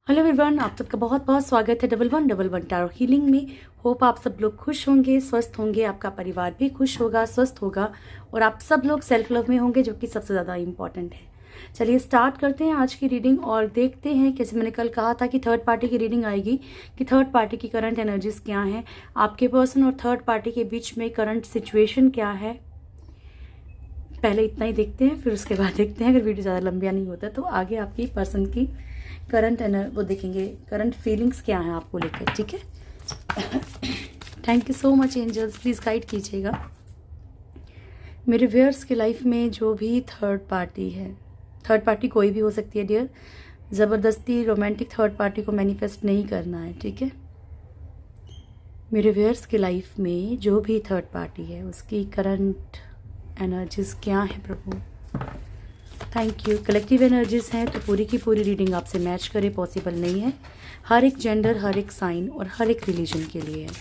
Hello everyone, आप सबका बहुत बहुत स्वागत है डबल वन टैरो हीलिंग में। होप आप सब लोग खुश होंगे, स्वस्थ होंगे, आपका परिवार भी खुश होगा, स्वस्थ होगा और आप सब लोग सेल्फ लव में होंगे, जो कि सबसे ज़्यादा इम्पॉर्टेंट है। चलिए स्टार्ट करते हैं आज की रीडिंग और देखते हैं। कैसे मैंने कल कहा था कि थर्ड पार्टी की रीडिंग आएगी कि थर्ड पार्टी की करंट एनर्जीज क्या हैं, आपके पर्सन और थर्ड पार्टी के बीच में करंट सिचुएशन क्या है। पहले इतना ही देखते हैं, फिर उसके बाद देखते हैं अगर वीडियो ज़्यादा लंबा नहीं होता तो आगे आपकी पर्सन की करंट वो देखेंगे, करंट फीलिंग्स क्या हैं आपको लेकर। ठीक है, thank you so much angels, please guide कीजिएगा। मेरे व्यूअर्स की लाइफ में जो भी थर्ड पार्टी है, थर्ड पार्टी कोई भी हो सकती है डियर, ज़बरदस्ती रोमांटिक थर्ड पार्टी को मैनिफेस्ट नहीं करना है। ठीक है, मेरे व्यूअर्स की लाइफ में जो भी थर्ड पार्टी है उसकी करंट एनर्जीज क्या है प्रभु। Thank you. कलेक्टिव एनर्जीज हैं तो पूरी की पूरी रीडिंग आपसे मैच करे पॉसिबल नहीं है, हर एक जेंडर, हर एक साइन और हर एक रिलीजन के लिए है।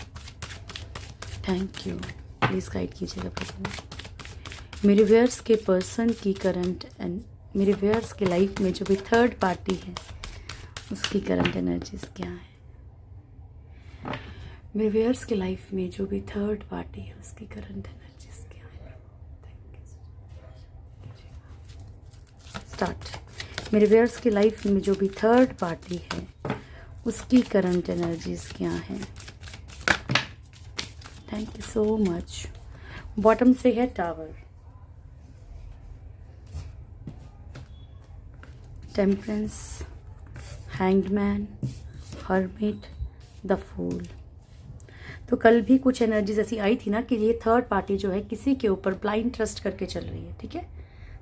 थैंक यू, प्लीज़ गाइड कीजिएगा प्रभु। मेरे व्यूअर्स के पर्सन की करंट एंड मेरे व्यूअर्स के लाइफ में जो भी थर्ड पार्टी है उसकी करंट एनर्जीज क्या है। मेरे व्यूअर्स के लाइफ में जो भी थर्ड पार्टी है उसकी करंट एनर्जीज क्या है। स्टार्ट। मेरे व्यूअर्स की लाइफ में जो भी थर्ड पार्टी है उसकी करंट एनर्जीज क्या है। Thank you so much. Bottom से है tower, temperance, hangman, hermit, the fool. तो कल भी कुछ एनर्जीज ऐसी आई थी ना कि ये थर्ड पार्टी जो है किसी के ऊपर ब्लाइंड ट्रस्ट करके चल रही है। ठीक है,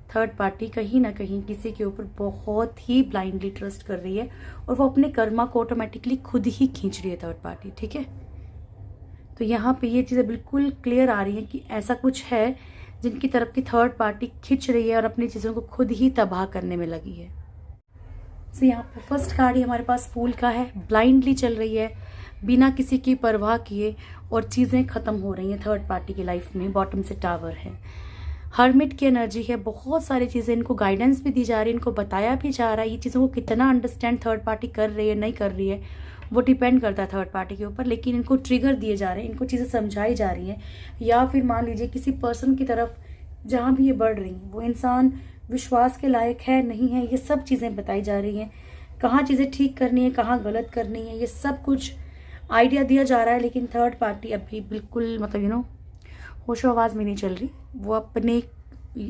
थर्ड पार्टी कहीं ना कहीं किसी के ऊपर बहुत ही ब्लाइंडली ट्रस्ट कर रही है और वो अपने कर्मा को ऑटोमेटिकली खुद ही खींच रही है थर्ड पार्टी। ठीक है, तो यहाँ पे ये चीज़ें बिल्कुल क्लियर आ रही हैं कि ऐसा कुछ है जिनकी तरफ की थर्ड पार्टी खींच रही है और अपनी चीज़ों को खुद ही तबाह करने में लगी है। तो यहाँ पे फर्स्ट कार्ड ही हमारे पास फूल का है, ब्लाइंडली चल रही है बिना किसी की परवाह किए और चीज़ें ख़त्म हो रही हैं थर्ड पार्टी की लाइफ में। बॉटम से टावर है, हर्मिट की एनर्जी है, बहुत सारी चीज़ें इनको गाइडेंस भी दी जा रही है, इनको बताया भी जा रहा है। ये चीज़ों को कितना अंडरस्टैंड थर्ड पार्टी कर रही है नहीं कर रही है वो डिपेंड करता है थर्ड पार्टी के ऊपर, लेकिन इनको ट्रिगर दिए जा रहे हैं, इनको चीज़ें समझाई जा रही हैं। या फिर मान लीजिए किसी पर्सन की तरफ जहाँ भी ये बढ़ रही हैं वो इंसान विश्वास के लायक है नहीं है, ये सब चीज़ें बताई जा रही हैं। कहाँ चीज़ें ठीक करनी है, कहाँ गलत करनी है, ये सब कुछ आइडिया दिया जा रहा है। लेकिन थर्ड पार्टी अभी बिल्कुल मतलब होशो आवाज़ में नहीं चल रही, वो अपने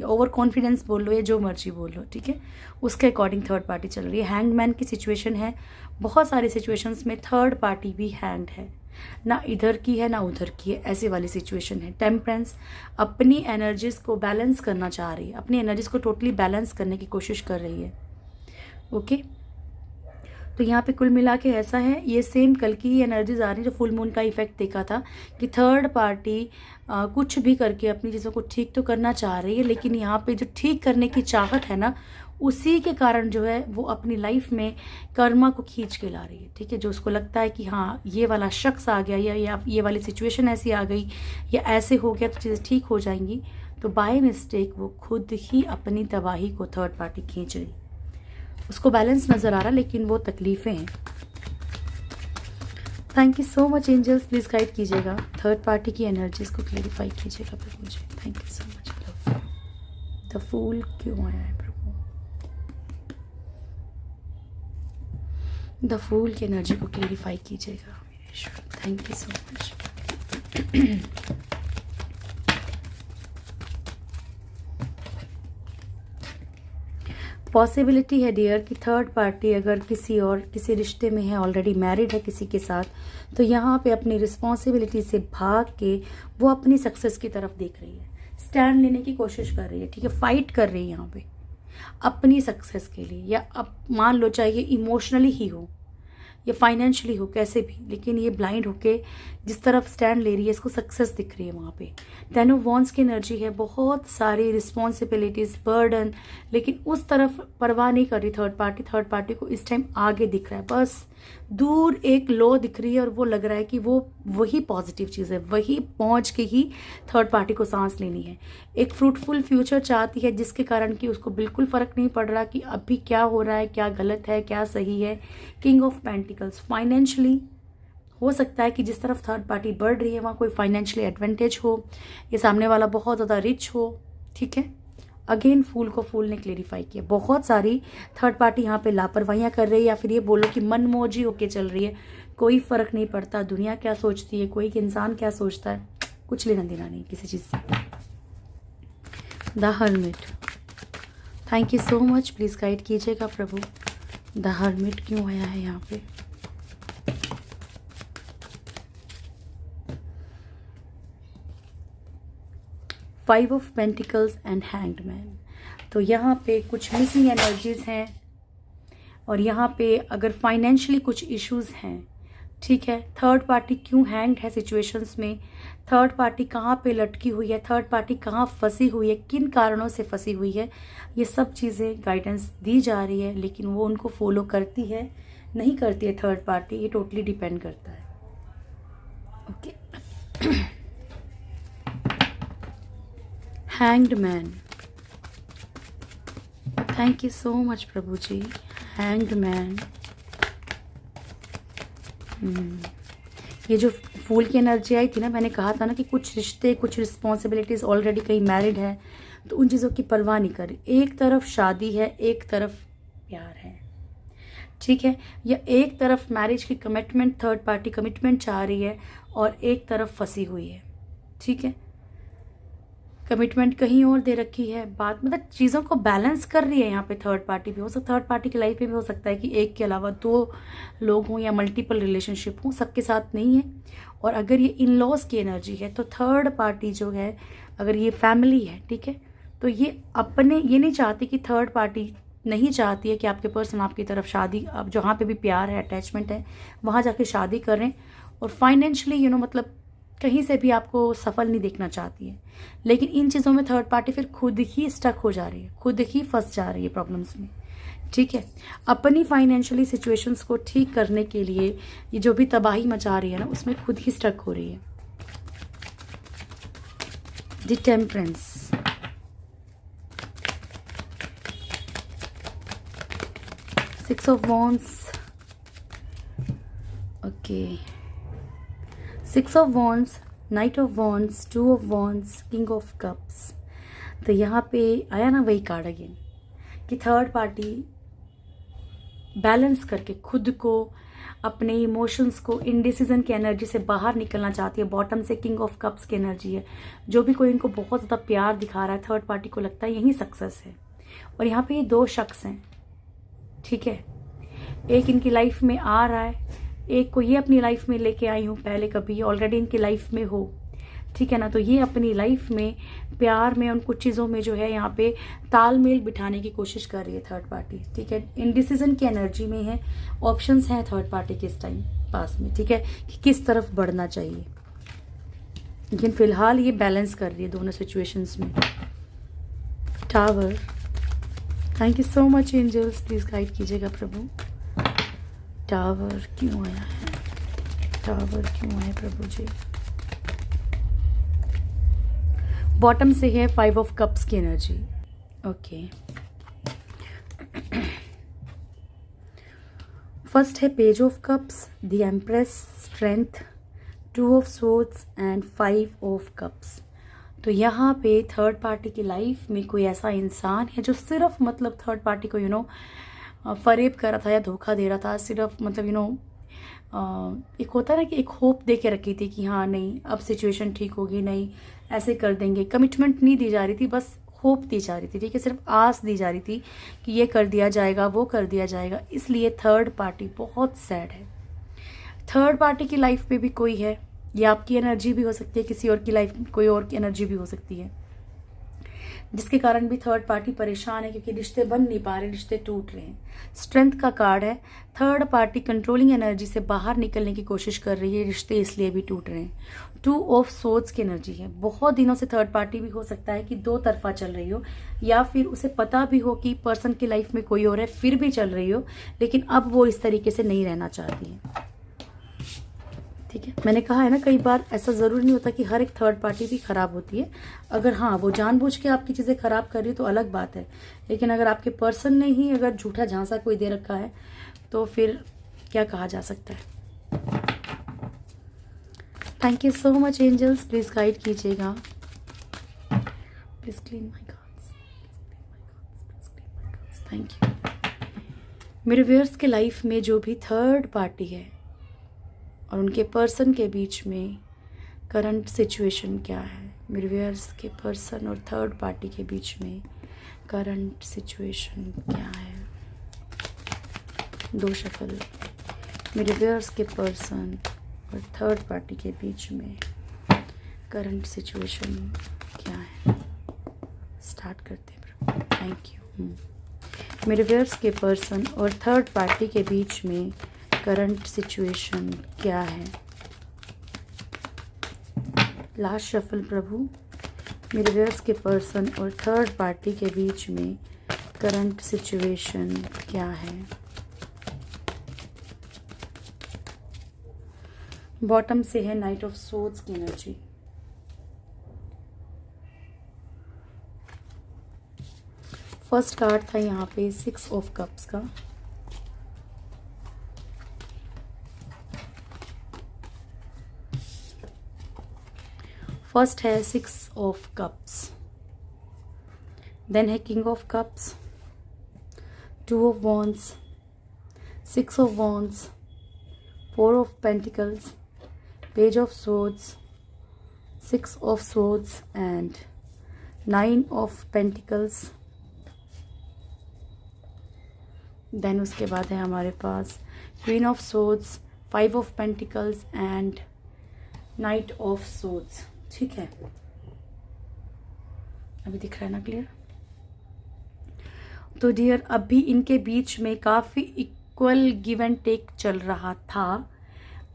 ओवर कॉन्फिडेंस बोल लो या जो मर्जी बोल लो, ठीक है, उसके अकॉर्डिंग थर्ड पार्टी चल रही है। हैंगमैन की सिचुएशन है, बहुत सारी सिचुएशंस में थर्ड पार्टी भी हैंग्ड है, ना इधर की है ना उधर की है, ऐसी वाली सिचुएशन है। टेम्परेंस अपनी एनर्जीज को बैलेंस करना चाह रही है, अपनी एनर्जीज को टोटली बैलेंस करने की कोशिश कर रही है। ओके, तो यहाँ पे कुल मिला के ऐसा है, ये सेम कल की एनर्जीज आ रही है जो फुल मून का इफेक्ट देखा था कि थर्ड पार्टी कुछ भी करके अपनी चीज़ों को ठीक तो करना चाह रही है, लेकिन यहाँ पे जो ठीक करने की चाहत है ना उसी के कारण जो है वो अपनी लाइफ में कर्मा को खींच के ला रही है। ठीक है, जो उसको लगता है कि हाँ ये वाला शख्स आ गया या ये वाली सिचुएशन ऐसी आ गई या ऐसे हो गया तो चीज़ें ठीक हो जाएंगी, तो बाय मिस्टेक वो खुद ही अपनी तबाही को थर्ड पार्टी खींच रही। उसको बैलेंस नज़र आ रहा लेकिन वो तकलीफ़ें हैं। Thank you so much angels, please guide कीजिएगा, थर्ड पार्टी की एनर्जीज को क्लेरिफाई कीजिएगा प्रभु मुझे। Thank you so much. The fool क्यों आया है प्रभु, द फूल की एनर्जी को क्लेरिफाई कीजिएगा मेरे ईश्वर। Thank you so much. Possibility है डियर कि थर्ड पार्टी अगर किसी रिश्ते में है, ऑलरेडी मैरिड है किसी के साथ, तो यहाँ पे अपनी रिस्पॉन्सिबिलिटी से भाग के वो अपनी सक्सेस की तरफ देख रही है, स्टैंड लेने की कोशिश कर रही है। ठीक है, फाइट कर रही है यहाँ पे अपनी सक्सेस के लिए, या अब मान लो चाहिए इमोशनली ही हो या फाइनेंशियली हो, कैसे भी, लेकिन ये ब्लाइंड होके जिस तरफ स्टैंड ले रही है इसको सक्सेस दिख रही है वहाँ पे। टेन ऑफ वॉन्ड्स की एनर्जी है, बहुत सारी रिस्पॉन्सिबिलिटीज, बर्डन, लेकिन उस तरफ परवाह नहीं कर रही थर्ड पार्टी। थर्ड पार्टी को इस टाइम आगे दिख रहा है, बस दूर एक लो दिख रही है और वो लग रहा है कि वो वही पॉजिटिव चीज़ है, वही पहुंच के ही थर्ड पार्टी को सांस लेनी है। एक फ्रूटफुल फ्यूचर चाहती है जिसके कारण कि उसको बिल्कुल फ़र्क नहीं पड़ रहा कि अभी क्या हो रहा है, क्या गलत है, क्या सही है। किंग ऑफ पेंटिकल्स, फाइनेंशियली हो सकता है कि जिस तरफ थर्ड पार्टी बढ़ रही है वहाँ कोई फाइनेंशियली एडवांटेज हो, ये सामने वाला बहुत ज़्यादा रिच हो। ठीक है, अगेन फूल को फूल ने क्लेरिफाई किया। बहुत सारी थर्ड पार्टी यहाँ पे लापरवाहियाँ कर रही है, या फिर ये बोलो कि मनमौजी होके चल रही है, कोई फ़र्क नहीं पड़ता दुनिया क्या सोचती है, कोई इंसान क्या सोचता है, कुछ लेना देना नहीं किसी चीज़ से। The hermit, thank you so much, please guide कीजिएगा प्रभु। द हर्मिट क्यों आया है यहाँ पे? Five of pentacles and hanged man. तो यहाँ पे कुछ मिसिंग एनर्जीज हैं, और यहाँ पे अगर फाइनेंशियली कुछ इश्यूज हैं, ठीक है। थर्ड पार्टी क्यों हैंग्ड है सिचुएशंस में, थर्ड पार्टी कहाँ पे लटकी हुई है, थर्ड पार्टी कहाँ फंसी हुई है, किन कारणों से फंसी हुई है, ये सब चीज़ें गाइडेंस दी जा रही है, लेकिन वो उनको फॉलो करती है नहीं करती है थर्ड पार्टी, ये टोटली डिपेंड करता है। Okay, hanged man, thank you so much प्रभु जी। हैंग्ड मैन, ये जो फूल की एनर्जी आई थी ना, मैंने कहा था ना कि कुछ रिश्ते, कुछ रिस्पॉन्सिबिलिटीज़, ऑलरेडी कहीं मैरिड है तो उन चीज़ों की परवाह नहीं करी। एक तरफ शादी है, एक तरफ प्यार है, ठीक है, या एक तरफ मैरिज की कमिटमेंट, थर्ड पार्टी कमिटमेंट चाह रही है, और एक तरफ फंसी हुई है। ठीक है, कमिटमेंट कहीं और दे रखी है, बात मतलब चीज़ों को बैलेंस कर रही है यहाँ पे थर्ड पार्टी भी। हो सकता है थर्ड पार्टी की लाइफ में भी हो सकता है कि एक के अलावा दो लोग हों या मल्टीपल रिलेशनशिप हों, सबके साथ नहीं है। और अगर ये इन लॉज की एनर्जी है तो थर्ड पार्टी जो है, अगर ये फैमिली है, ठीक है, तो ये अपने ये नहीं चाहती कि थर्ड पार्टी नहीं चाहती है कि आपके पर्सन आपकी तरफ शादी, अब जहाँ पे भी प्यार है, अटैचमेंट है, वहाँ जाके शादी करें। और फाइनेंशियली मतलब कहीं से भी आपको सफल नहीं देखना चाहती है, लेकिन इन चीज़ों में थर्ड पार्टी फिर खुद ही स्टक हो जा रही है, खुद ही फंस जा रही है प्रॉब्लम्स में। ठीक है, अपनी फाइनेंशियली सिचुएशंस को ठीक करने के लिए ये जो भी तबाही मचा रही है ना, उसमें खुद ही स्टक हो रही है। The temperance, six of wands, okay, six of wands, knight of wands, two of wands, king of cups. तो यहाँ पे आया ना वही कार्ड अगेन कि थर्ड पार्टी बैलेंस करके खुद को, अपने इमोशंस को, इनडिसीजन की एनर्जी से बाहर निकलना चाहती है। बॉटम से किंग ऑफ कप्स की एनर्जी है। जो भी कोई इनको बहुत ज़्यादा प्यार दिखा रहा है, थर्ड पार्टी को लगता है यही सक्सेस है। और यहाँ पे ये दो शख्स हैं, ठीक है, एक इनकी लाइफ में आ रहा है, एक को ये अपनी लाइफ में लेके आई हूँ पहले, कभी ऑलरेडी इनकी लाइफ में हो, ठीक है ना। तो ये अपनी लाइफ में, प्यार में, उन कुछ चीज़ों में जो है यहाँ पे तालमेल बिठाने की कोशिश कर रही है थर्ड पार्टी। ठीक है, इनडिसीजन की एनर्जी में है, ऑप्शंस हैं थर्ड पार्टी के इस टाइम पास में, ठीक है, कि किस तरफ बढ़ना चाहिए। लेकिन फिलहाल ये बैलेंस कर रही है दोनों सिचुएशंस में। Tower, thank you so much angels, please guide कीजिएगा प्रभु। टावर क्यों आया है, टावर क्यों आया प्रभु जी। बॉटम से है फाइव ऑफ कप्स की एनर्जी, ओके। फर्स्ट है page of cups, the empress, strength, two of swords and five of cups. तो यहाँ पे थर्ड पार्टी की लाइफ में कोई ऐसा इंसान है जो सिर्फ मतलब थर्ड पार्टी को फरेब कर रहा था या धोखा दे रहा था, सिर्फ मतलब एक होता है ना कि एक होप दे के रखी थी कि हाँ नहीं अब सिचुएशन ठीक होगी, नहीं ऐसे कर देंगे। कमिटमेंट नहीं दी जा रही थी, बस होप दी जा रही थी, ठीक है, सिर्फ आस दी जा रही थी कि ये कर दिया जाएगा, वो कर दिया जाएगा। इसलिए थर्ड पार्टी बहुत सैड है। थर्ड पार्टी की लाइफ में भी कोई है, ये आपकी एनर्जी भी हो सकती है, किसी और की लाइफ में कोई और की एनर्जी भी हो सकती है। जिसके कारण भी थर्ड पार्टी परेशान है, क्योंकि रिश्ते बन नहीं पा रहे, रिश्ते टूट रहे हैं। स्ट्रेंथ का कार्ड है। थर्ड पार्टी कंट्रोलिंग एनर्जी से बाहर निकलने की कोशिश कर रही है, रिश्ते इसलिए भी टूट रहे हैं। 2 ऑफ सोर्ड्स की एनर्जी है। बहुत दिनों से थर्ड पार्टी भी हो सकता है कि दो तरफा चल रही हो, या फिर उसे पता भी हो कि पर्सन की लाइफ में कोई और है, फिर भी चल रही हो, लेकिन अब वो इस तरीके से नहीं रहना चाहती है। ठीक है, मैंने कहा है ना कई बार, ऐसा ज़रूरी नहीं होता कि हर एक थर्ड पार्टी भी ख़राब होती है। अगर हाँ वो जानबूझ के आपकी चीज़ें ख़राब कर रही है तो अलग बात है, लेकिन अगर आपके पर्सन ने ही अगर झूठा झांसा कोई दे रखा है तो फिर क्या कहा जा सकता है। Thank you so much angels, please guide कीजिएगा। Please clean my cards, thank you. मेरे व्यूअर्स के लाइफ में जो भी थर्ड पार्टी है और उनके पर्सन के बीच में करंट सिचुएशन क्या है, मेरे व्यूअर्स के पर्सन और थर्ड पार्टी के बीच में करंट सिचुएशन क्या है। 2 शफल। मेरे व्यूअर्स के पर्सन और थर्ड पार्टी के बीच में करंट सिचुएशन क्या है। स्टार्ट करते हैं। Thank you. मेरे व्यूअर्स के पर्सन और थर्ड पार्टी के बीच में करंट सिचुएशन क्या है। लास्ट शफल प्रभु। मेरे व्यूअर्स के पर्सन और थर्ड पार्टी के बीच में करंट सिचुएशन क्या है। बॉटम से है नाइट ऑफ सोर्ड्स की एनर्जी। फर्स्ट कार्ड था यहाँ पे 6 ऑफ कप्स का। फर्स्ट है 6 ऑफ कप्स, देन है king of cups, 2 of wands, 6 of wands, 4 of pentacles, page of swords, 6 of swords and 9 of pentacles. Then उसके बाद है हमारे पास queen of swords, 5 of pentacles and knight of swords. ठीक है, अभी दिख रहा है ना क्लियर। तो डियर अभी इनके बीच में काफ़ी इक्वल गिव एंड टेक चल रहा था,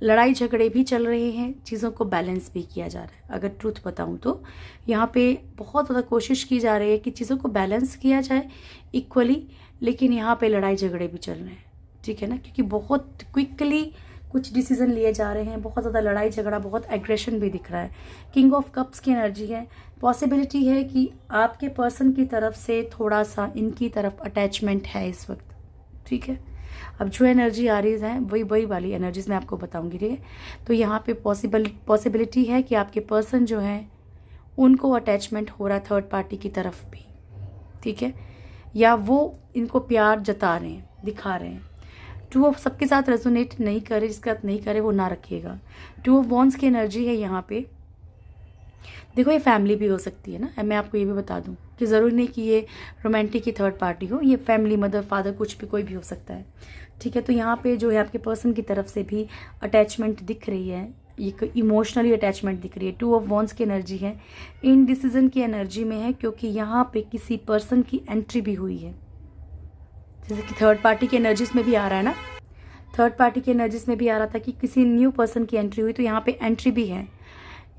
लड़ाई झगड़े भी चल रहे हैं, चीज़ों को बैलेंस भी किया जा रहा है। अगर ट्रूथ बताऊं तो यहाँ पे बहुत ज़्यादा कोशिश की जा रही है कि चीज़ों को बैलेंस किया जाए इक्वली, लेकिन यहाँ पे लड़ाई झगड़े भी चल रहे हैं। ठीक है ना, क्योंकि बहुत क्विकली कुछ डिसीजन लिए जा रहे हैं, बहुत ज़्यादा लड़ाई झगड़ा, बहुत एग्रेशन भी दिख रहा है। किंग ऑफ कप्स की एनर्जी है। पॉसिबिलिटी है कि आपके पर्सन की तरफ से थोड़ा सा इनकी तरफ अटैचमेंट है इस वक्त। ठीक है, अब जो एनर्जी आ रही है वही वाली एनर्जीज मैं आपको बताऊंगी। ठीक है, तो यहाँ पे पॉसिबिलिटी है कि आपके पर्सन जो है उनको अटैचमेंट हो रहा है थर्ड पार्टी की तरफ भी। ठीक है, या वो इनको प्यार जता रहे हैं, दिखा रहे हैं। 2 ऑफ सबके साथ रेजोनेट नहीं करे, जिसके साथ नहीं करे वो ना रखिएगा। 2 ऑफ वॉन्ड्स की एनर्जी है यहाँ पे। देखो ये फैमिली भी हो सकती है ना, मैं आपको ये भी बता दूं कि ज़रूरी नहीं कि ये रोमांटिक की थर्ड पार्टी हो, ये फैमिली, मदर, फादर, कुछ भी, कोई भी हो सकता है। ठीक है, तो यहाँ पे जो है आपके पर्सन की तरफ से भी अटैचमेंट दिख रही है, एक इमोशनली अटैचमेंट दिख रही है। 2 ऑफ वॉन्ड्स की एनर्जी है, इनडिसीजन की एनर्जी में है, क्योंकि यहाँ पे किसी पर्सन की एंट्री भी हुई है। जैसे कि थर्ड पार्टी की एनर्जीज में भी आ रहा है ना, थर्ड पार्टी की एनर्जीज में भी आ रहा था कि किसी न्यू पर्सन की एंट्री हुई, तो यहाँ पे एंट्री भी है।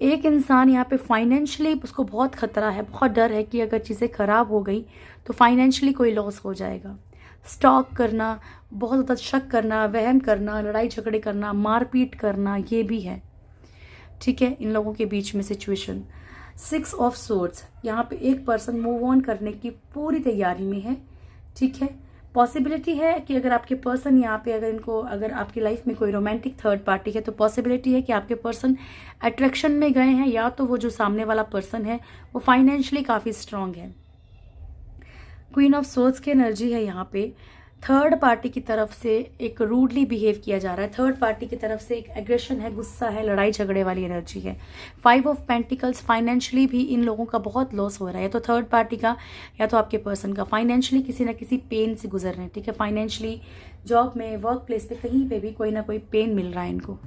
एक इंसान यहाँ पे फाइनेंशियली उसको बहुत खतरा है, बहुत डर है कि अगर चीज़ें ख़राब हो गई तो फाइनेंशियली कोई लॉस हो जाएगा। स्टॉक करना, बहुत ज़्यादा शक करना, वहम करना, लड़ाई झगड़े करना, मारपीट करना, ये भी है। ठीक है, इन लोगों के बीच में सिचुएशन। 6 ऑफ सोर्ड्स, यहाँ पे एक पर्सन मूव ऑन करने की पूरी तैयारी में है। ठीक है, पॉसिबिलिटी है कि अगर आपके पर्सन यहाँ पे अगर आपकी लाइफ में कोई रोमांटिक थर्ड पार्टी है, तो पॉसिबिलिटी है कि आपके पर्सन अट्रैक्शन में गए हैं, या तो वो जो सामने वाला पर्सन है वो फाइनेंशियली काफ़ी स्ट्रांग है। क्वीन ऑफ सोर्ड्स की एनर्जी है यहाँ पे। थर्ड पार्टी की तरफ से एक रूडली बिहेव किया जा रहा है, थर्ड पार्टी की तरफ से एक एग्रेशन है, गुस्सा है, लड़ाई झगड़े वाली एनर्जी है। 5 ऑफ पेंटिकल्स, फाइनेंशियली भी इन लोगों का बहुत लॉस हो रहा है, तो थर्ड पार्टी का या तो आपके पर्सन का। फाइनेंशियली किसी ना किसी पेन से गुजर रहे हैं। ठीक है, फाइनेंशियली जॉब में, वर्क प्लेस पे, कहीं पे भी कोई ना कोई पेन मिल रहा है इनको।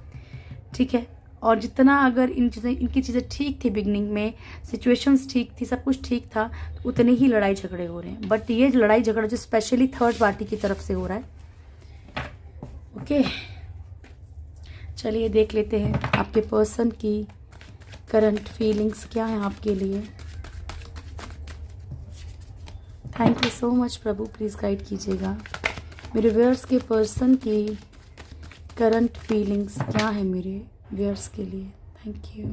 ठीक है, और जितना अगर इनकी चीज़ें ठीक थी बिगनिंग में, सिचुएशंस ठीक थी, सब कुछ ठीक था, तो उतने ही लड़ाई झगड़े हो रहे हैं। बट ये लड़ाई झगड़ा जो स्पेशली थर्ड पार्टी की तरफ से हो रहा है। ओके, चलिए देख लेते हैं आपके पर्सन की करंट फीलिंग्स क्या है आपके लिए। Thank you so much Prabhu, please guide कीजिएगा। मेरे व्यूअर्स के पर्सन की करंट फीलिंग्स क्या है मेरे व्यूअर्स के लिए। Thank you,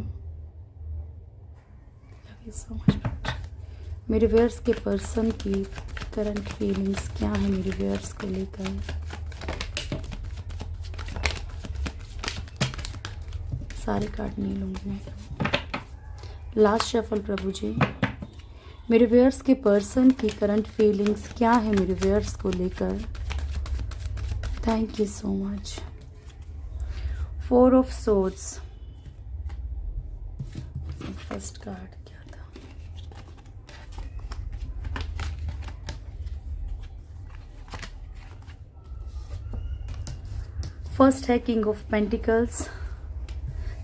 love you so much. मेरे व्यूअर्स के पर्सन की करंट फीलिंग्स क्या है मेरे व्यूअर्स को लेकर। सारे कार्ड नहीं लूँगी मैं, लास्ट शफल प्रभु जी। मेरे व्यूअर्स के पर्सन की करंट फीलिंग्स क्या है मेरे व्यूअर्स को लेकर। Thank you so much. 4 of swords, first card क्या था। फर्स्ट है king of pentacles,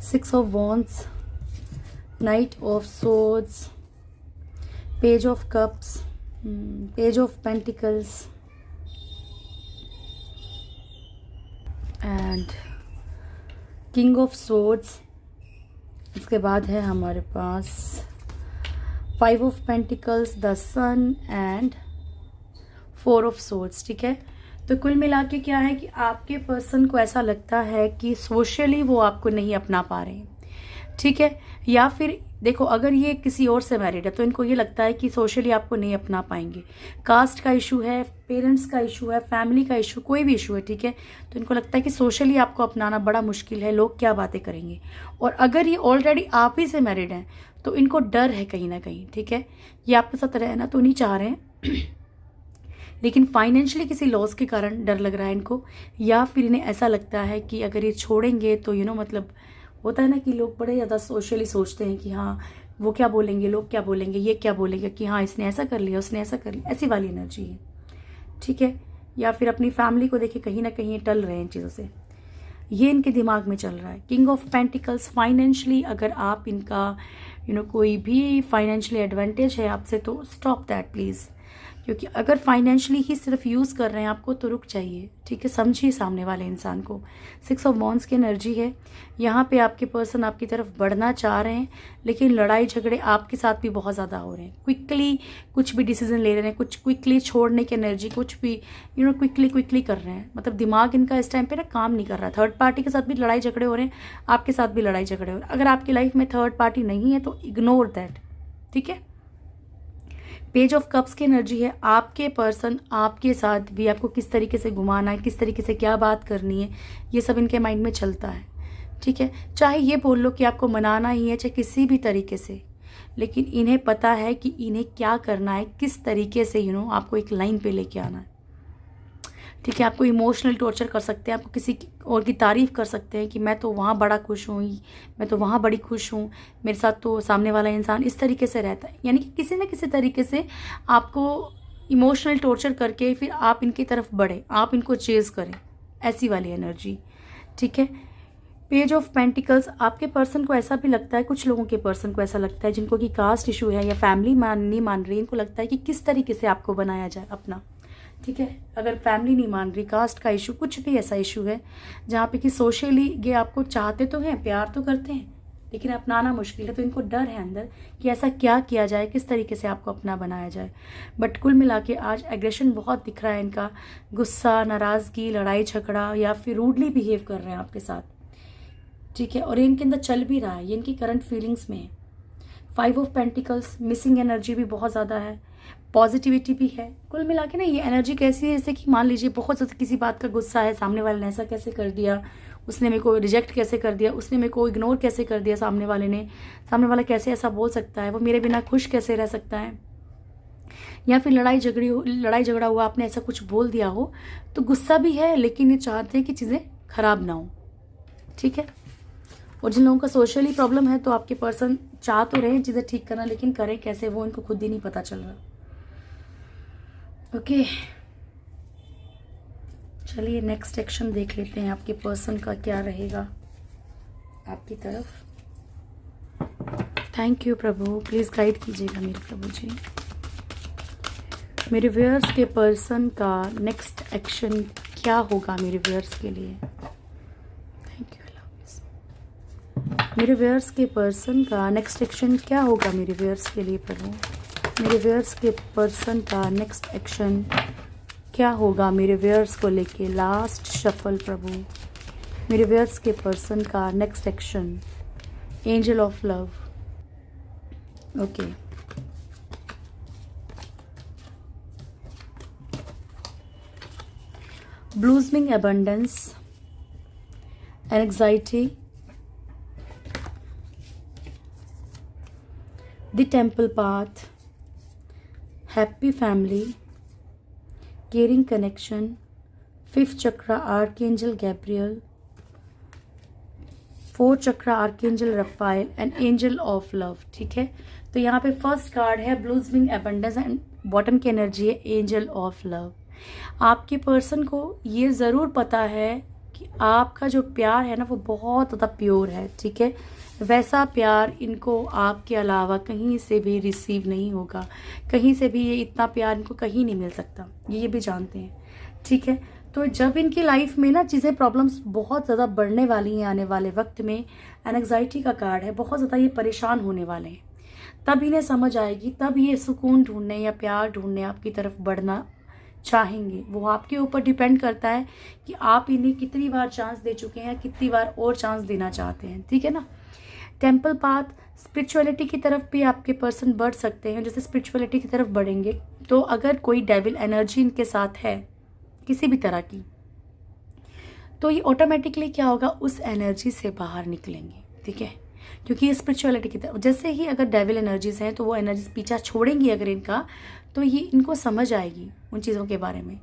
6 of wands, knight of swords, page of cups, page of pentacles and king of swords. इसके बाद है हमारे पास 5 of pentacles, the sun and 4 of swords. ठीक है, तो कुल मिला के क्या है कि आपके पर्सन को ऐसा लगता है कि सोशली वो आपको नहीं अपना पा रहे हैं। ठीक है, या फिर देखो अगर ये किसी और से मैरिड है तो इनको ये लगता है कि सोशली आपको नहीं अपना पाएंगे। कास्ट का इशू है, पेरेंट्स का इशू है, फैमिली का इशू, कोई भी इशू है। ठीक है, तो इनको लगता है कि सोशली आपको अपनाना बड़ा मुश्किल है, लोग क्या बातें करेंगे। और अगर ये ऑलरेडी आप ही से मैरिड हैं तो इनको डर है कहीं ना कहीं। ठीक है, ये आपके साथ रहना तो नहीं चाह रहे हैं लेकिन फाइनेंशियली किसी लॉस के कारण डर लग रहा है इनको, या फिर इन्हें ऐसा लगता है कि अगर ये छोड़ेंगे तो मतलब होता है ना कि लोग बड़े ज़्यादा सोशली सोचते हैं कि हाँ वो क्या बोलेंगे, लोग क्या बोलेंगे, ये क्या बोलेंगे कि हाँ इसने ऐसा कर लिया, उसने ऐसा कर लिया, ऐसी वाली एनर्जी है। ठीक है, या फिर अपनी फैमिली को देखे कहीं ना कहीं टल रहे हैं इन चीज़ों से, ये इनके दिमाग में चल रहा है। किंग ऑफ पेंटिकल्स, फाइनेंशियली अगर आप इनका कोई भी फाइनेंशियली एडवांटेज है आपसे तो स्टॉप दैट प्लीज़, क्योंकि अगर फाइनेंशियली ही सिर्फ यूज़ कर रहे हैं आपको तो रुक जाइए। ठीक है, समझिए सामने वाले इंसान को। 6 ऑफ वॉन्ड्स की एनर्जी है, यहाँ पे आपके पर्सन आपकी तरफ बढ़ना चाह रहे हैं लेकिन लड़ाई झगड़े आपके साथ भी बहुत ज़्यादा हो रहे हैं। क्विकली कुछ भी डिसीजन ले रहे हैं, कुछ क्विकली छोड़ने की एनर्जी, कुछ भी क्विकली कर रहे हैं। मतलब दिमाग इनका इस टाइम पे ना काम नहीं कर रहा। थर्ड पार्टी के साथ भी लड़ाई झगड़े हो रहे हैं, आपके साथ भी लड़ाई झगड़े हो रहे हैं। अगर आपकी लाइफ में थर्ड पार्टी नहीं है तो इग्नोर दैट। ठीक है, पेज ऑफ कप्स की एनर्जी है, आपके पर्सन आपके साथ भी आपको किस तरीके से घुमाना है, किस तरीके से क्या बात करनी है, ये सब इनके माइंड में चलता है। ठीक है, चाहे ये बोल लो कि आपको मनाना ही है, चाहे किसी भी तरीके से, लेकिन इन्हें पता है कि इन्हें क्या करना है, किस तरीके से आपको एक लाइन पे लेके आना है। ठीक है, आपको इमोशनल टॉर्चर कर सकते हैं, आपको किसी और की तारीफ़ कर सकते हैं कि मैं तो वहाँ बड़ा खुश हूँ, मैं तो वहाँ बड़ी खुश हूँ, मेरे साथ तो सामने वाला इंसान इस तरीके से रहता है। यानी कि किसी न किसी तरीके से आपको इमोशनल टॉर्चर करके फिर आप इनकी तरफ बढ़े, आप इनको चेज़ करें, ऐसी वाली एनर्जी। ठीक है, पेज ऑफ पेंटिकल्स, आपके पर्सन को ऐसा भी लगता है, कुछ लोगों के पर्सन को ऐसा लगता है जिनको कि कास्ट इशू है या फैमिली नहीं मान रही, इनको लगता है कि किस तरीके से आपको बनाया जाए अपना। ठीक है, अगर फैमिली नहीं मान रही, कास्ट का इशू, कुछ भी ऐसा इशू है जहाँ पे कि सोशली ये आपको चाहते तो हैं, प्यार तो करते हैं, लेकिन अपनाना मुश्किल है, तो इनको डर है अंदर कि ऐसा क्या किया जाए, किस तरीके से आपको अपना बनाया जाए। बट कुल मिला के आज एग्रेशन बहुत दिख रहा है इनका, गुस्सा, नाराज़गी, लड़ाई झगड़ा या फिर रूडली बिहेव कर रहे हैं आपके साथ। ठीक है, और ये इनके अंदर चल भी रहा है, ये इनकी करंट फीलिंग्स में है। 5 ऑफ पेंटिकल्स, मिसिंग एनर्जी भी बहुत ज़्यादा है, पॉजिटिविटी भी है। कुल मिला के ना ये एनर्जी कैसी है, जैसे कि मान लीजिए बहुत ज़्यादा किसी बात का गुस्सा है, सामने वाले ने ऐसा कैसे कर दिया, उसने मेरे को रिजेक्ट कैसे कर दिया, उसने मेरे को इग्नोर कैसे कर दिया, सामने वाले ने, सामने वाला कैसे ऐसा बोल सकता है, वो मेरे बिना खुश कैसे रह सकता है, या फिर लड़ाई झगड़ा हुआ, आपने ऐसा कुछ बोल दिया हो, तो गुस्सा भी है लेकिन ये चाहते हैं कि चीज़ें खराब ना हो। ठीक है, और जिन लोगों का सोशली प्रॉब्लम है तो आपके पर्सन चाह तो रहे हैं चीज़ें ठीक करना, लेकिन करें कैसे वो इनको खुद ही नहीं पता चल रहा। ओके, चलिए नेक्स्ट एक्शन देख लेते हैं आपके पर्सन का क्या रहेगा। आपकी तरफ। Thank you Prabhu, please guide कीजिएगा मेरे प्रभु जी। मेरे व्यूअर्स के पर्सन का नेक्स्ट एक्शन क्या होगा मेरे व्यूअर्स के लिए। Thank you. मेरे व्यूअर्स के पर्सन का नेक्स्ट एक्शन क्या होगा मेरे व्यूअर्स के लिए प्रभु। मेरे व्यूअर्स के पर्सन का नेक्स्ट एक्शन क्या होगा मेरे व्यूअर्स को लेके। लास्ट शफल प्रभु, मेरे व्यूअर्स के पर्सन का next action. Angel of love. Okay, blossoming abundance, anxiety, the temple path, happy family, caring connection, fifth chakra archangel Gabriel, fourth chakra archangel Raphael and angel of love. ठीक है, तो यहाँ पे फर्स्ट कार्ड है blossoming abundance and bottom की energy है angel of love. आपके person को ये ज़रूर पता है कि आपका जो प्यार है ना वो बहुत ज़्यादा प्योर है। ठीक है, वैसा प्यार इनको आपके अलावा कहीं से भी रिसीव नहीं होगा, कहीं से भी ये इतना प्यार इनको कहीं नहीं मिल सकता, ये भी जानते हैं। ठीक है, तो जब इनकी लाइफ में ना चीज़ें प्रॉब्लम्स बहुत ज़्यादा बढ़ने वाली हैं आने वाले वक्त में, एंग्जाइटी का कार्ड है, बहुत ज़्यादा ये परेशान होने वाले हैं, तब इन्हें समझ आएगी, तब ये सुकून ढूंढने या प्यार ढूंढने आपकी तरफ बढ़ना चाहेंगे। वो आपके ऊपर डिपेंड करता है कि आप इन्हें कितनी बार चांस दे चुके हैं, कितनी बार और चांस देना चाहते हैं। ठीक है ना। टेम्पल पाथ, स्पिरिचुअलिटी की तरफ भी आपके पर्सन बढ़ सकते हैं। जैसे स्पिरिचुअलिटी की तरफ बढ़ेंगे तो अगर कोई डेविल एनर्जी इनके साथ है किसी भी तरह की, तो ये ऑटोमेटिकली क्या होगा, उस एनर्जी से बाहर निकलेंगे। ठीक है, क्योंकि ये स्पिरिचुअलिटी की तरफ, जैसे ही अगर डेविल एनर्जीज हैं तो वो एनर्जीज पीछा छोड़ेंगी अगर इनका, तो ये इनको समझ आएगी उन चीज़ों के बारे में।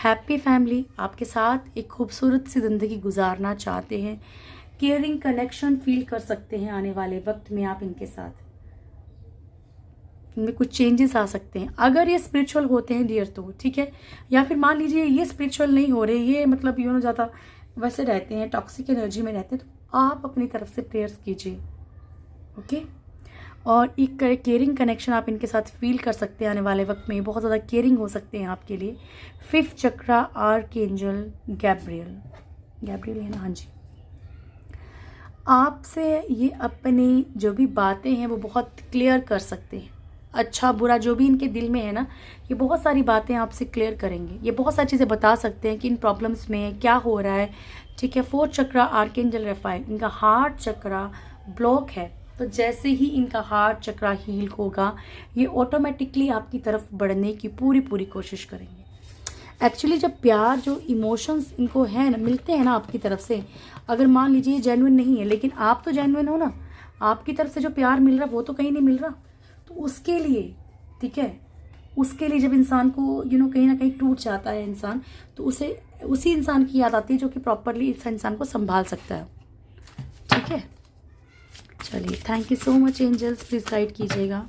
हैप्पी फैमिली, आपके साथ एक खूबसूरत सी ज़िंदगी गुजारना चाहते हैं। केयरिंग कनेक्शन फील कर सकते हैं आने वाले वक्त में आप इनके साथ, इनमें कुछ चेंजेस आ सकते हैं अगर ये स्पिरिचुअल होते हैं डियर तो। ठीक है, या फिर मान लीजिए ये स्पिरिचुअल नहीं हो रहे, ये मतलब यूँ ज़्यादा वैसे रहते हैं, टॉक्सिक एनर्जी में रहते हैं, तो आप अपनी तरफ से प्रेयर्स कीजिए। ओके, और एक केयरिंग कनेक्शन आप इनके साथ फील कर सकते हैं आने वाले वक्त में, बहुत ज़्यादा केयरिंग हो सकते हैं आपके लिए। Fifth chakra archangel Gabriel, Gabriel है ना, हाँ जी। आपसे ये अपनी जो भी बातें हैं वो बहुत क्लियर कर सकते हैं, अच्छा बुरा जो भी इनके दिल में है ना, ये बहुत सारी बातें आपसे क्लियर करेंगे। ये बहुत सारी चीज़ें बता सकते हैं कि इन प्रॉब्लम्स में क्या हो रहा है। ठीक है, फोर्थ चक्रा आर्कएंजल रफाइल, इनका हार्ट चक्रा ब्लॉक है, तो जैसे ही इनका हार्ट चक्रा हील होगा ये ऑटोमेटिकली आपकी तरफ बढ़ने की पूरी कोशिश करेंगे। एक्चुअली जब प्यार, जो इमोशंस इनको है ना, मिलते हैं ना आपकी तरफ से, अगर मान लीजिए जेन्युइन नहीं है लेकिन आप तो जेन्युइन हो ना, आपकी तरफ से जो प्यार मिल रहा वो तो कहीं नहीं मिल रहा, तो उसके लिए, ठीक है, उसके लिए जब इंसान को कहीं ना कहीं टूट जाता है इंसान, तो उसे उसी इंसान की याद आती है जो कि प्रॉपरली इस इंसान को संभाल सकता है। ठीक है, चलिए, thank you so much angels, please guide कीजिएगा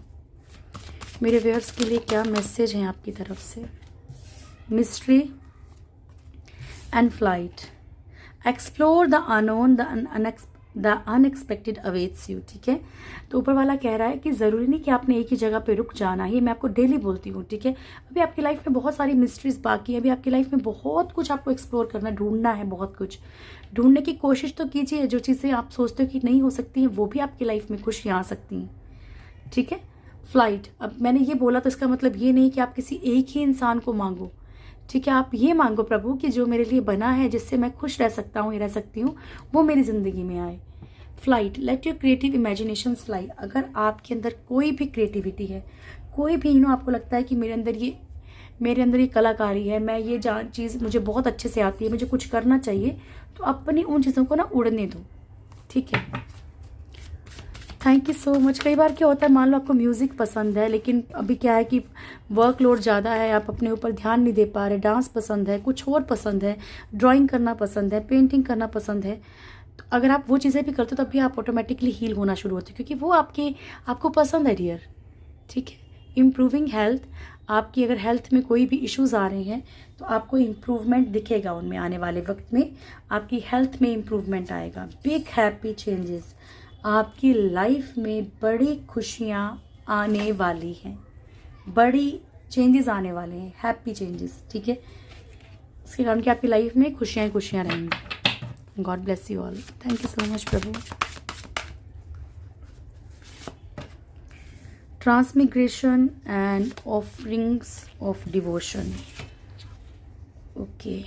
मेरे व्यूअर्स के लिए क्या मैसेज है आपकी तरफ से। Mystery and flight, explore the unknown, the unexpected awaits you. ठीक है, तो ऊपर वाला कह रहा है कि ज़रूरी नहीं कि आपने एक ही जगह पे रुक जाना है, मैं आपको डेली बोलती हूँ। ठीक है, अभी आपकी लाइफ में बहुत सारी मिस्ट्रीज बाकी है, अभी आपकी लाइफ में बहुत कुछ आपको एक्सप्लोर करना, ढूंढना है, बहुत कुछ ढूंढने की कोशिश तो कीजिए। जो चीज़ें आप सोचते हो कि नहीं हो सकती हैं वो भी आपकी लाइफ में खुश आ सकती हैं। ठीक है, फ्लाइट, अब मैंने ये बोला तो इसका मतलब ये नहीं कि आप किसी एक ही इंसान को मांगो। ठीक है, आप ये मांगो प्रभु कि जो मेरे लिए बना है, जिससे मैं खुश रह सकता हूँ, रह सकती हूँ, वो मेरी ज़िंदगी में आए। Flight, let your creative imaginations fly. अगर आपके अंदर कोई भी क्रिएटिविटी है, कोई भी आपको लगता है कि मेरे अंदर ये कलाकारी है, मैं ये चीज़ मुझे बहुत अच्छे से आती है, मुझे कुछ करना चाहिए, तो अपनी उन चीज़ों को ना उड़ने दो। ठीक है, थैंक यू सो मच। कई बार क्या होता है, मान लो आपको म्यूज़िक पसंद है लेकिन अभी क्या है कि वर्कलोड ज़्यादा है, आप अपने ऊपर ध्यान नहीं दे पा रहे, डांस पसंद है, कुछ और पसंद है, ड्राइंग करना पसंद है, पेंटिंग करना पसंद है, तो अगर आप वो चीज़ें भी करते हो तब भी आप ऑटोमेटिकली हील होना शुरू होते हो, क्योंकि वो आपको पसंद है डियर। ठीक है, इम्प्रूविंग हेल्थ, आपकी अगर हेल्थ में कोई भी इश्यूज़ आ रहे हैं तो आपको इम्प्रूवमेंट दिखेगा उनमें, आने वाले वक्त में आपकी हेल्थ में इम्प्रूवमेंट आएगा। बिग हैप्पी चेंजेस, आपकी लाइफ में बड़ी खुशियाँ आने वाली हैं, बड़ी चेंजेस आने वाले हैं, हैप्पी चेंजेस, ठीक है। इसके कारण कि आपकी लाइफ में खुशियाँ ही खुशियाँ रहेंगी। God bless you all. Thank you so much प्रभु। Transmigration and offerings of devotion. Okay,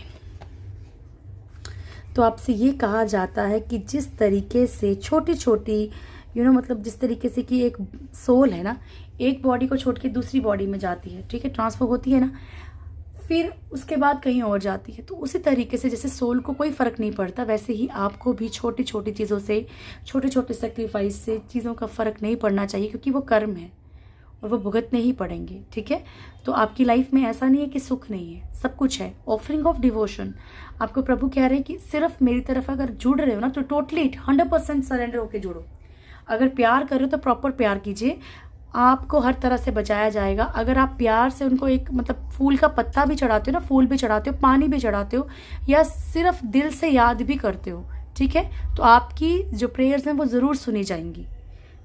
तो आपसे ये कहा जाता है कि जिस तरीके से छोटी छोटी मतलब जिस तरीके से कि एक सोल है ना, एक बॉडी को छोड़ के दूसरी बॉडी में जाती है, ठीक है, ट्रांसफर होती है ना, फिर उसके बाद कहीं और जाती है। तो उसी तरीके से जैसे सोल को कोई फ़र्क नहीं पड़ता, वैसे ही आपको भी छोटी छोटी चीज़ों से, छोटे छोटे सेक्रीफाइस से चीज़ों का फ़र्क नहीं पड़ना चाहिए, क्योंकि वो कर्म है और वो भुगतने ही पड़ेंगे, ठीक है। तो आपकी लाइफ में ऐसा नहीं है कि सुख नहीं है, सब कुछ है। ऑफरिंग ऑफ डिवोशन, आपको प्रभु कह रहे हैं कि सिर्फ मेरी तरफ अगर जुड़ रहे हो ना तो टोटली 100% सरेंडर होकर जुड़ो। अगर प्यार कर रहे हो तो प्रॉपर प्यार कीजिए, आपको हर तरह से बचाया जाएगा। अगर आप प्यार से उनको एक फूल का पत्ता भी चढ़ाते हो ना, फूल भी चढ़ाते हो, पानी भी चढ़ाते हो, या सिर्फ दिल से याद भी करते हो, ठीक है, तो आपकी जो प्रेयर्स हैं वो ज़रूर सुनी जाएंगी।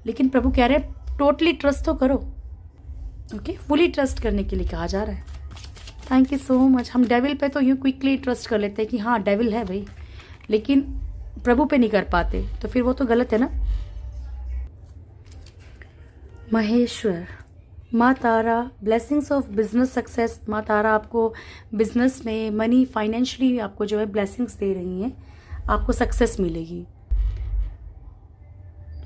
लेकिन प्रभु कह रहे हैं टोटली ट्रस्ट तो करो, ओके, फुली ट्रस्ट करने के लिए कहा जा रहा है। Thank you so much. हम डेविल पे तो यूँ क्विकली ट्रस्ट कर लेते हैं कि हाँ डेविल है भाई, लेकिन प्रभु पे नहीं कर पाते, तो फिर वो तो गलत है ना। महेश्वर, माँ तारा, ब्लेसिंग्स ऑफ बिजनेस सक्सेस। माँ तारा आपको बिजनेस में, मनी, फाइनेंशियली आपको जो है ब्लेसिंग्स दे रही हैं, आपको सक्सेस मिलेगी।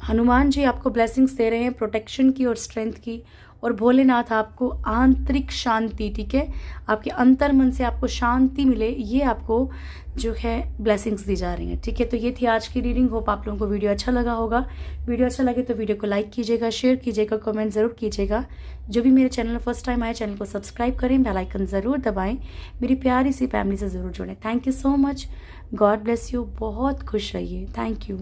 हनुमान जी आपको ब्लेसिंग्स दे रहे हैं प्रोटेक्शन की और स्ट्रेंथ की, और भोलेनाथ आपको आंतरिक शांति, ठीक है, आपके अंतर मन से आपको शांति मिले, ये आपको जो है ब्लेसिंग्स दी जा रही हैं, ठीक है। तो ये थी आज की रीडिंग। होप आप लोगों को वीडियो अच्छा लगा होगा। वीडियो अच्छा लगे तो वीडियो को लाइक कीजिएगा, शेयर कीजिएगा, कमेंट ज़रूर कीजिएगा। जो भी मेरे चैनल फर्स्ट टाइम आए, चैनल को सब्सक्राइब करें, बेल आइकन ज़रूर दबाएं, मेरी प्यारी सी फैमिली से ज़रूर जुड़ें। Thank you so much. God bless you. बहुत खुश रहिए। Thank you.